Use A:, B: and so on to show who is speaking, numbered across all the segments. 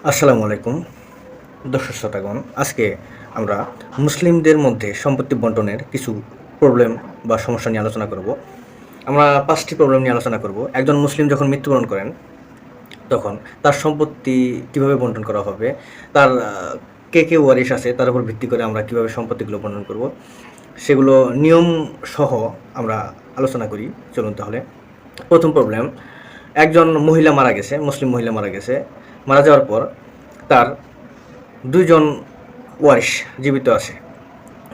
A: আসসালামু আলাইকুম দর্শক শ্রোতাগণ। আজকে আমরা মুসলিমদের মধ্যে সম্পত্তি বন্টনের কিছু প্রবলেম বা সমস্যা নিয়ে আলোচনা করব। আমরা 5টি প্রবলেম নিয়ে আলোচনা করব। একজন মুসলিম যখন মৃত্যুবরণ করেন তখন তার সম্পত্তি কিভাবে বন্টন করা হবে, তার কে কে ওয়ারিশ আছে তার উপর ভিত্তি করে আমরা কিভাবে সম্পত্তিগুলো বন্টন করব সেগুলো নিয়ম সহ আমরা আলোচনা করি। চলুন তাহলে। প্রথম প্রবলেম, একজন মহিলা মারা গেছে, মুসলিম মহিলা মারা গেছে। মারা যাওয়ার পর তার দুইজন ওয়ারিশ জীবিত আছে।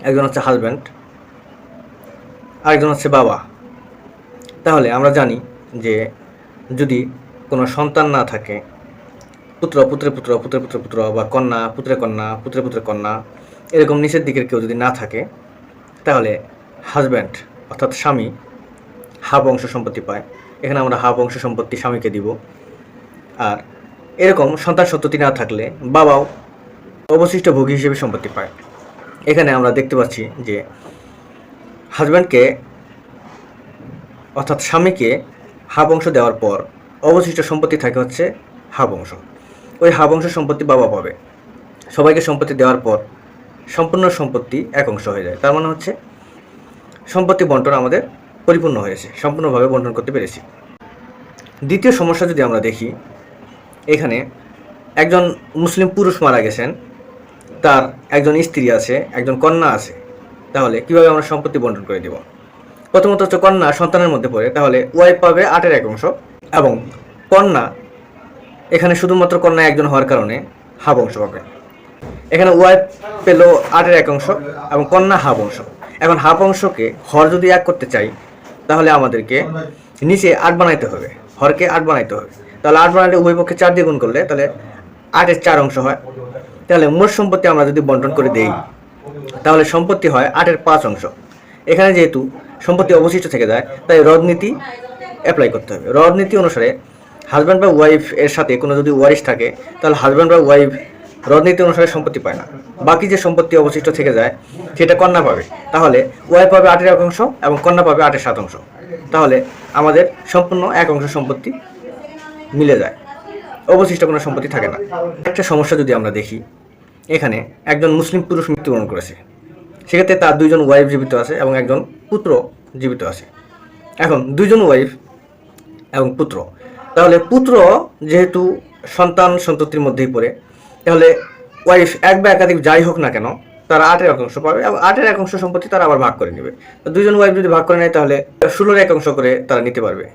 A: একজন হচ্ছে হাজব্যান্ড, আরেকজন হচ্ছে বাবা। তাহলে আমরা জানি যে যদি কোনো সন্তান না থাকে, পুত্র পুত্রে পুত্র পুত্রে পুত্রে পুত্র বা কন্যা পুত্রে কন্যা পুত্রে পুত্রে কন্যা, এরকম নিচের দিকের কেউ যদি না থাকে, তাহলে হাজব্যান্ড অর্থাৎ স্বামী হাফ অংশ সম্পত্তি পায়। এখানে আমরা হাফ অংশ সম্পত্তি স্বামীকে দিব। আর এরকম সন্তান সন্ততি না থাকলে বাবাও অবশিষ্ট ভোগী হিসেবে সম্পত্তি পায়। এখানে আমরা দেখতে পাচ্ছি যে হাজব্যান্ডকে অর্থাৎ স্বামীকে হাফ অংশ দেওয়ার পর অবশিষ্ট সম্পত্তি থাকে হচ্ছে হাফ অংশ। ওই হাফ অংশ সম্পত্তি বাবা পাবে। সবাইকে সম্পত্তি দেওয়ার পর সম্পূর্ণ সম্পত্তি এক অংশ হয়ে যায়। তার মানে হচ্ছে সম্পত্তি বন্টন আমাদের পরিপূর্ণ হয়েছে, সম্পূর্ণভাবে বন্টন করতে পেরেছি। দ্বিতীয় সমস্যা যদি আমরা দেখি, এখানে একজন মুসলিম পুরুষ মারা গেছেন, তার একজন স্ত্রী আছে, একজন কন্যা আছে। তাহলে কিভাবে আমরা সম্পত্তি বন্টন করে দেব? প্রথমত হচ্ছে কন্যা সন্তানের মধ্যে পড়ে, তাহলে ওয়াইফ পাবে 8-এর 1 অংশ, এবং কন্যা এখানে শুধুমাত্র কন্যা একজন হওয়ার কারণে হাফ অংশ পাবে। এখানে ওয়াইফ পেল 8-এর 1 অংশ এবং কন্যা হাফ অংশ। এখন হাফ অংশকে হর যদি 1 করতে চাই, তাহলে আমাদেরকে নিচে 8 বানাইতে হবে, হরকে 8 বানাইতে হবে। তাহলে 8 বানাইলে উভয় পক্ষে 4 দিয়ে গুণ করলে তাহলে 8-এর 4 অংশ হয়। তাহলে মোট সম্পত্তি আমরা যদি বন্টন করে দেই, তাহলে সম্পত্তি হয় 8-এর 5 অংশ। এখানে যেহেতু সম্পত্তি অবশিষ্ট থেকে যায়, তাই রদ নীতি অ্যাপ্লাই করতে হবে। রদ নীতি অনুসারে হাজব্যান্ড বা ওয়াইফ এর সাথে কোনো যদি ওয়ারিশ থাকে, তাহলে হাজব্যান্ড বা ওয়াইফ রদ নীতি অনুসারে সম্পত্তি পায় না। বাকি যে সম্পত্তি অবশিষ্ট থেকে যায় সেটা কন্যা পাবে। তাহলে ওয়াইফ পাবে 8-এর 1 অংশ এবং কন্যা পাবে 8-এর 7 অংশ। তাহলে আমাদের সম্পূর্ণ 1 অংশ সম্পত্তি মিলে যায়, অবশিষ্ট কোনো সম্পত্তি থাকে না। একটা সমস্যা যদি আমরা দেখি, এখানে একজন মুসলিম পুরুষ মৃত্যুবরণ করেছে, সেক্ষেত্রে তার 2জন ওয়াইফ জীবিত আছে এবং একজন পুত্র জীবিত আছে। এখন 2জন ওয়াইফ এবং পুত্র, তাহলে পুত্র যেহেতু সন্তান সন্ততির মধ্যেই পড়ে, তাহলে ওয়াইফ এক বা একাধিক যাই হোক না কেন তারা 8-এর 1 অংশ পাবে এবং 8-এর 1 অংশ সম্পত্তি তারা আবার ভাগ করে নেবে। 2জন ওয়াইফ যদি ভাগ করে নেয়, তাহলে 16-এর 1 অংশ করে তারা নিতে পারবে।